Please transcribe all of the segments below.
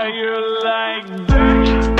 you like that?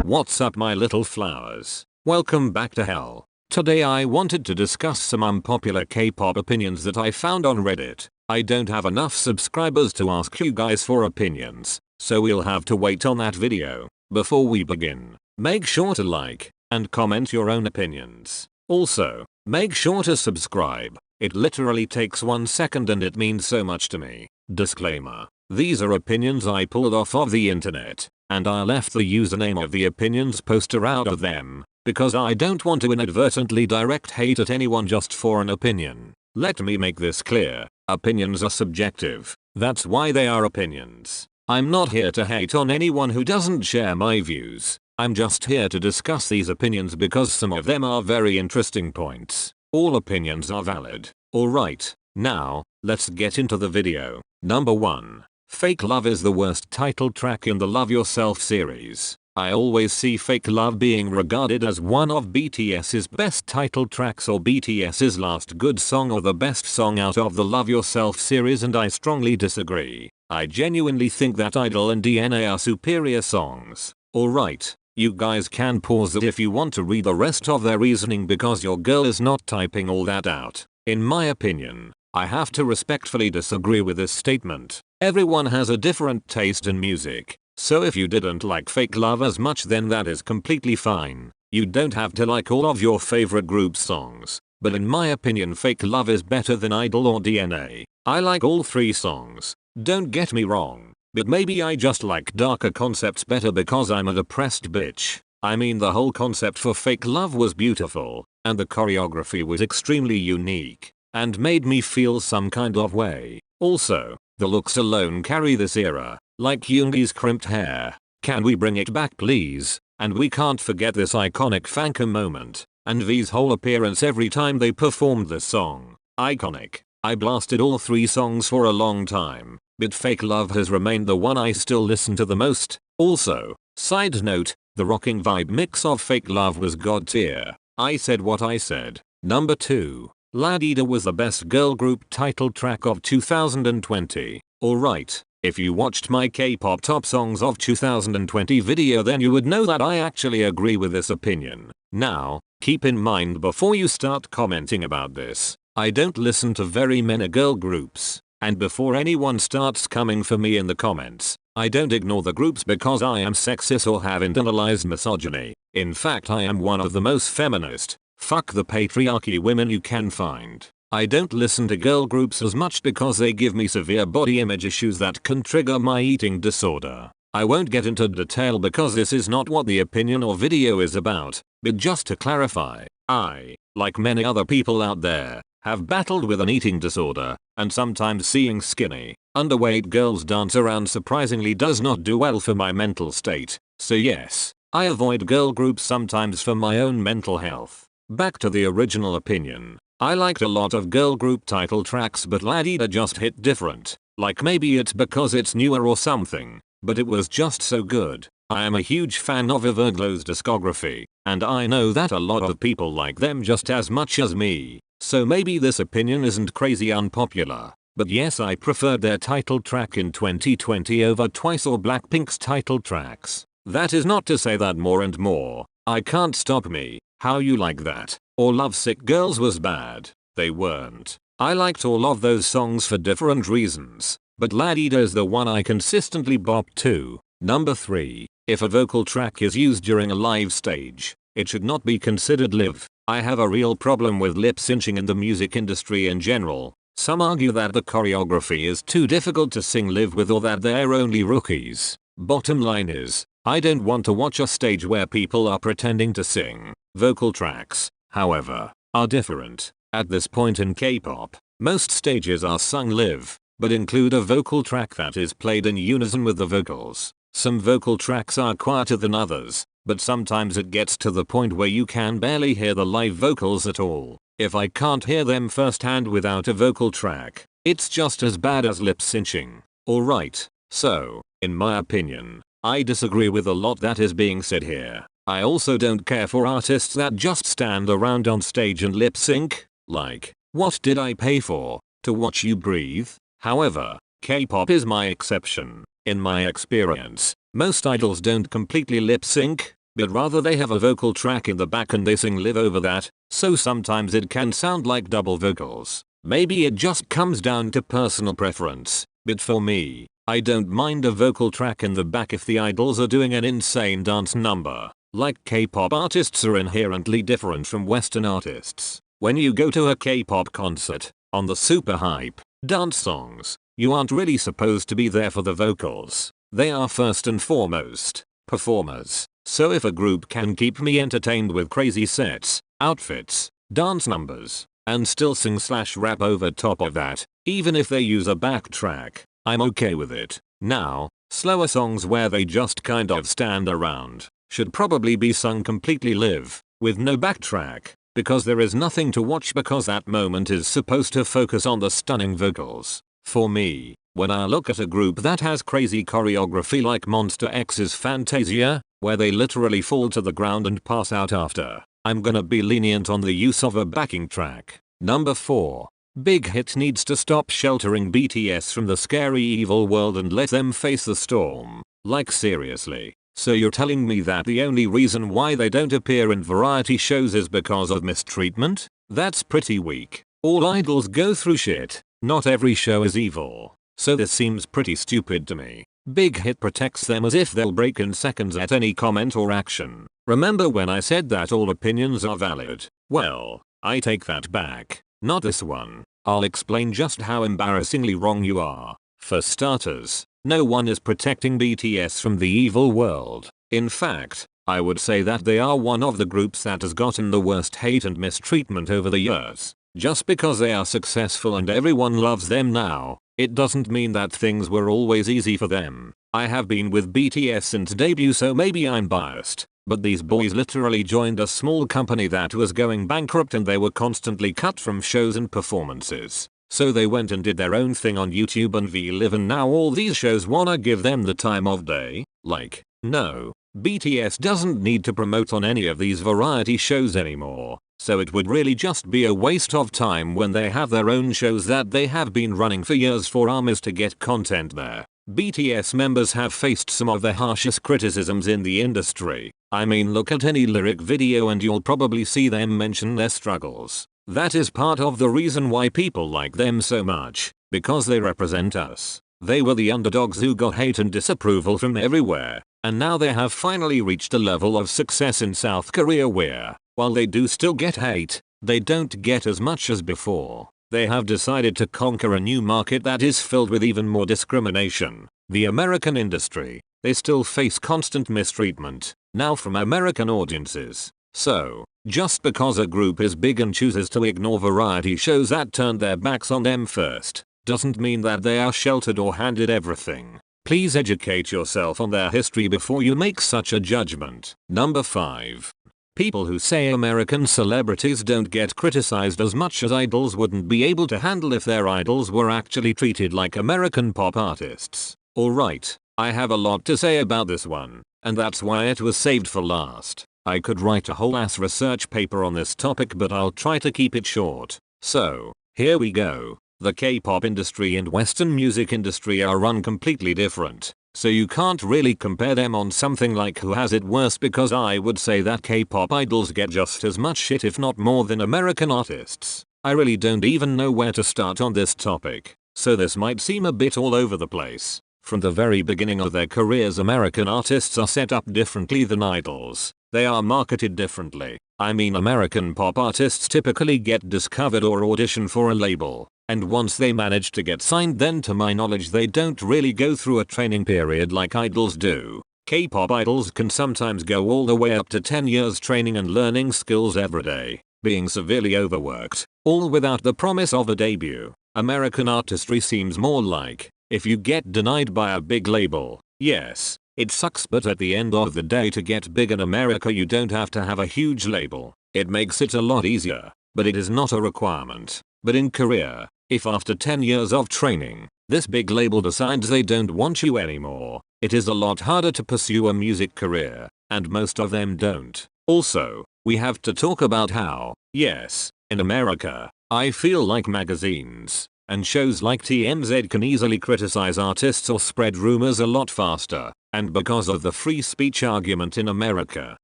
What's up my little flowers? Welcome back to hell. Today I wanted to discuss some unpopular K-pop opinions that I found on Reddit. I don't have enough subscribers to ask you guys for opinions, so we'll have to wait on that video. Before we begin, make sure to like and comment your own opinions. Also, make sure to subscribe. It literally takes 1 second and it means so much to me. Disclaimer. These are opinions I pulled off of the internet, and I left the username of the opinions poster out of them, because I don't want to inadvertently direct hate at anyone just for an opinion. Let me make this clear. Opinions are subjective. That's why they are opinions. I'm not here to hate on anyone who doesn't share my views. I'm just here to discuss these opinions because some of them are very interesting points. All opinions are valid. Alright, now, let's get into the video. Number 1. Fake Love is the worst title track in the Love Yourself series. I always see Fake Love being regarded as one of BTS's best title tracks or BTS's last good song or the best song out of the Love Yourself series, and I strongly disagree. I genuinely think that Idol and DNA are superior songs. Alright, you guys can pause it if you want to read the rest of their reasoning because your girl is not typing all that out. In my opinion, I have to respectfully disagree with this statement. Everyone has a different taste in music. So if you didn't like Fake Love as much, then that is completely fine. You don't have to like all of your favorite group songs. But in my opinion, Fake Love is better than Idol or DNA. I like all 3 songs. Don't get me wrong. But maybe I just like darker concepts better because I'm a depressed bitch. I mean, the whole concept for Fake Love was beautiful, and the choreography was extremely unique, and made me feel some kind of way. Also, the looks alone carry this era. Like Yoongi's crimped hair. Can we bring it back please? And we can't forget this iconic Fanka moment, and V's whole appearance every time they performed this song. Iconic. I blasted all 3 songs for a long time, but Fake Love has remained the one I still listen to the most. Also, side note, the rocking vibe mix of Fake Love was god tier. I said what I said. Number 2. Ladida was the best girl group title track of 2020. Alright. If you watched my K-pop top songs of 2020 video, then you would know that I actually agree with this opinion. Now, keep in mind before you start commenting about this, I don't listen to very many girl groups, and before anyone starts coming for me in the comments, I don't ignore the groups because I am sexist or have internalized misogyny. In fact, I am one of the most feminist, fuck the patriarchy women you can find. I don't listen to girl groups as much because they give me severe body image issues that can trigger my eating disorder. I won't get into detail because this is not what the opinion or video is about, but just to clarify, I, like many other people out there, have battled with an eating disorder, and sometimes seeing skinny, underweight girls dance around surprisingly does not do well for my mental state. So yes, I avoid girl groups sometimes for my own mental health. Back to the original opinion. I liked a lot of girl group title tracks, but Ladida just hit different. Like maybe it's because it's newer or something, but it was just so good. I am a huge fan of Everglow's discography, and I know that a lot of people like them just as much as me. So maybe this opinion isn't crazy unpopular. But yes, I preferred their title track in 2020 over Twice or Blackpink's title tracks. That is not to say that More and More, I Can't Stop Me, How You Like That, or Lovesick Girls was bad. They weren't. I liked all of those songs for different reasons, but Ladida is the one I consistently bop to. Number 3. If a vocal track is used during a live stage, it should not be considered live. I have a real problem with lip syncing in the music industry in general. Some argue that the choreography is too difficult to sing live with or that they're only rookies. Bottom line is, I don't want to watch a stage where people are pretending to sing. Vocal tracks, however, are different. At this point in K-pop, most stages are sung live, but include a vocal track that is played in unison with the vocals. Some vocal tracks are quieter than others, but sometimes it gets to the point where you can barely hear the live vocals at all. If I can't hear them firsthand without a vocal track, it's just as bad as lip syncing. Alright, so, in my opinion, I disagree with a lot that is being said here. I also don't care for artists that just stand around on stage and lip sync. Like, what did I pay for? to watch you breathe. However, K-pop is my exception. In my experience, most idols don't completely lip sync, but rather they have a vocal track in the back and they sing live over that, so sometimes it can sound like double vocals. Maybe it just comes down to personal preference, but for me, I don't mind a vocal track in the back if the idols are doing an insane dance number. Like K-pop artists are inherently different from Western artists. When you go to a K-pop concert, on the super hype dance songs, you aren't really supposed to be there for the vocals. They are first and foremost performers. So if a group can keep me entertained with crazy sets, outfits, dance numbers, and still sing/rap over top of that, even if they use a backtrack, I'm okay with it. Now, slower songs where they just kind of stand around should probably be sung completely live, with no backtrack, because there is nothing to watch because that moment is supposed to focus on the stunning vocals. For me, when I look at a group that has crazy choreography like Monster X's Fantasia, where they literally fall to the ground and pass out after, I'm gonna be lenient on the use of a backing track. Number 4. Big Hit needs to stop sheltering BTS from the scary evil world and let them face the storm. Like seriously. So you're telling me that the only reason why they don't appear in variety shows is because of mistreatment? That's pretty weak. All idols go through shit. Not every show is evil. So this seems pretty stupid to me. Big Hit protects them as if they'll break in seconds at any comment or action. Remember when I said that all opinions are valid? Well, I take that back. Not this one. I'll explain just how embarrassingly wrong you are. For starters, no one is protecting BTS from the evil world. In fact, I would say that they are one of the groups that has gotten the worst hate and mistreatment over the years. Just because they are successful and everyone loves them now, it doesn't mean that things were always easy for them. I have been with BTS since debut, so maybe I'm biased, but these boys literally joined a small company that was going bankrupt and they were constantly cut from shows and performances. So they went and did their own thing on YouTube and VLive, and now all these shows wanna give them the time of day? Like, no. BTS doesn't need to promote on any of these variety shows anymore. So it would really just be a waste of time when they have their own shows that they have been running for years for armies to get content there. BTS members have faced some of the harshest criticisms in the industry. I mean, look at any lyric video and you'll probably see them mention their struggles. That is part of the reason why people like them so much, because they represent us. They were the underdogs who got hate and disapproval from everywhere, and now they have finally reached a level of success in South Korea where, while they do still get hate, they don't get as much as before. They have decided to conquer a new market that is filled with even more discrimination. The American industry. They still face constant mistreatment, now from American audiences. So, just because a group is big and chooses to ignore variety shows that turned their backs on them first, doesn't mean that they are sheltered or handed everything. Please educate yourself on their history before you make such a judgment. Number 5. People who say American celebrities don't get criticized as much as idols wouldn't be able to handle if their idols were actually treated like American pop artists. Alright, I have a lot to say about this one, and that's why it was saved for last. I could write a whole ass research paper on this topic, but I'll try to keep it short. So, here we go. The K-pop industry and Western music industry are run completely different. So you can't really compare them on something like who has it worse, because I would say that K-pop idols get just as much shit if not more than American artists. I really don't even know where to start on this topic, so this might seem a bit all over the place. From the very beginning of their careers, American artists are set up differently than idols. They are marketed differently. I mean, American pop artists typically get discovered or audition for a label. And once they manage to get signed, then to my knowledge they don't really go through a training period like idols do. K-pop idols can sometimes go all the way up to 10 years training and learning skills every day, being severely overworked, all without the promise of a debut. American artistry seems more like, if you get denied by a big label, yes, it sucks, but at the end of the day, to get big in America you don't have to have a huge label. It makes it a lot easier, but it is not a requirement. But in Korea, if after 10 years of training, this big label decides they don't want you anymore, it is a lot harder to pursue a music career, and most of them don't. Also, we have to talk about how, yes, in America, I feel like magazines, and shows like TMZ can easily criticize artists or spread rumors a lot faster, and because of the free speech argument in America,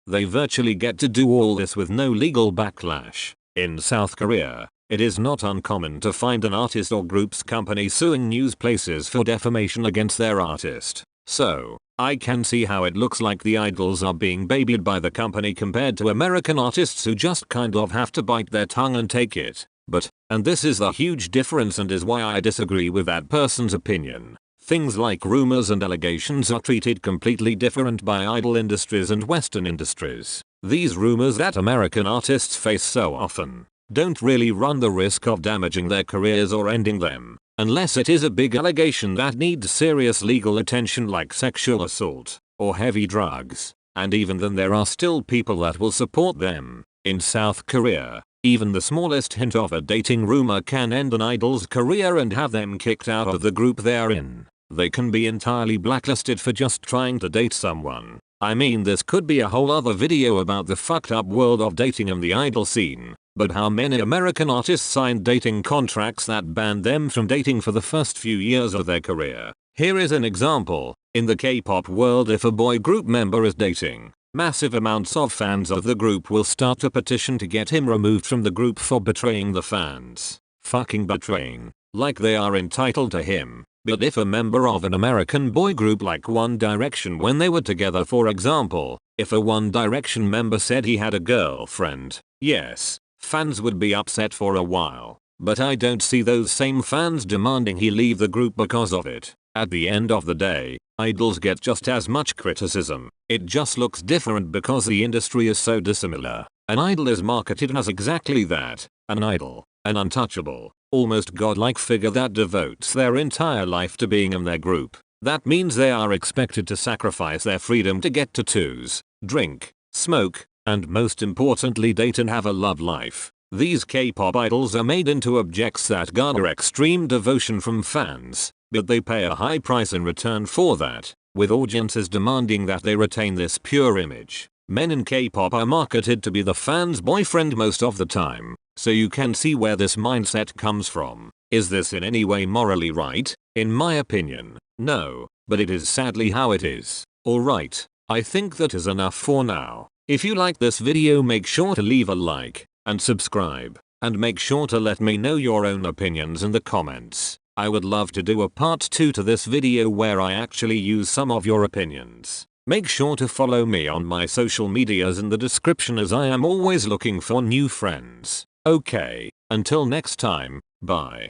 they virtually get to do all this with no legal backlash. In South Korea, it is not uncommon to find an artist or group's company suing news places for defamation against their artist. So, I can see how it looks like the idols are being babied by the company compared to American artists who just kind of have to bite their tongue and take it. But, and this is the huge difference and is why I disagree with that person's opinion, things like rumors and allegations are treated completely different by idol industries and Western industries. These rumors that American artists face so often don't really run the risk of damaging their careers or ending them, unless it is a big allegation that needs serious legal attention like sexual assault or heavy drugs, and even then there are still people that will support them. In South Korea, even the smallest hint of a dating rumor can end an idol's career and have them kicked out of the group they're in. They can be entirely blacklisted for just trying to date someone. I mean, this could be a whole other video about the fucked up world of dating and the idol scene. But how many American artists signed dating contracts that banned them from dating for the first few years of their career? Here is an example. In the K-pop world, if a boy group member is dating, massive amounts of fans of the group will start a petition to get him removed from the group for betraying the fans. Fucking betraying. Like they are entitled to him. But if a member of an American boy group like One Direction, when they were together, for example, if a One Direction member said he had a girlfriend, yes, fans would be upset for a while. But I don't see those same fans demanding he leave the group because of it. At the end of the day, idols get just as much criticism. It just looks different because the industry is so dissimilar. An idol is marketed as exactly that, an idol, an untouchable, almost godlike figure that devotes their entire life to being in their group. That means they are expected to sacrifice their freedom to get tattoos, drink, smoke, and most importantly date and have a love life. These K-pop idols are made into objects that garner extreme devotion from fans, but they pay a high price in return for that, with audiences demanding that they retain this pure image. Men in K-pop are marketed to be the fan's boyfriend most of the time, so you can see where this mindset comes from. Is this in any way morally right? In my opinion, no, but it is sadly how it is. Alright, I think that is enough for now. If you like this video, make sure to leave a like and subscribe, and make sure to let me know your own opinions in the comments. I would love to do a part 2 to this video where I actually use some of your opinions. Make sure to follow me on my social medias in the description, as I am always looking for new friends. Okay, until next time, bye.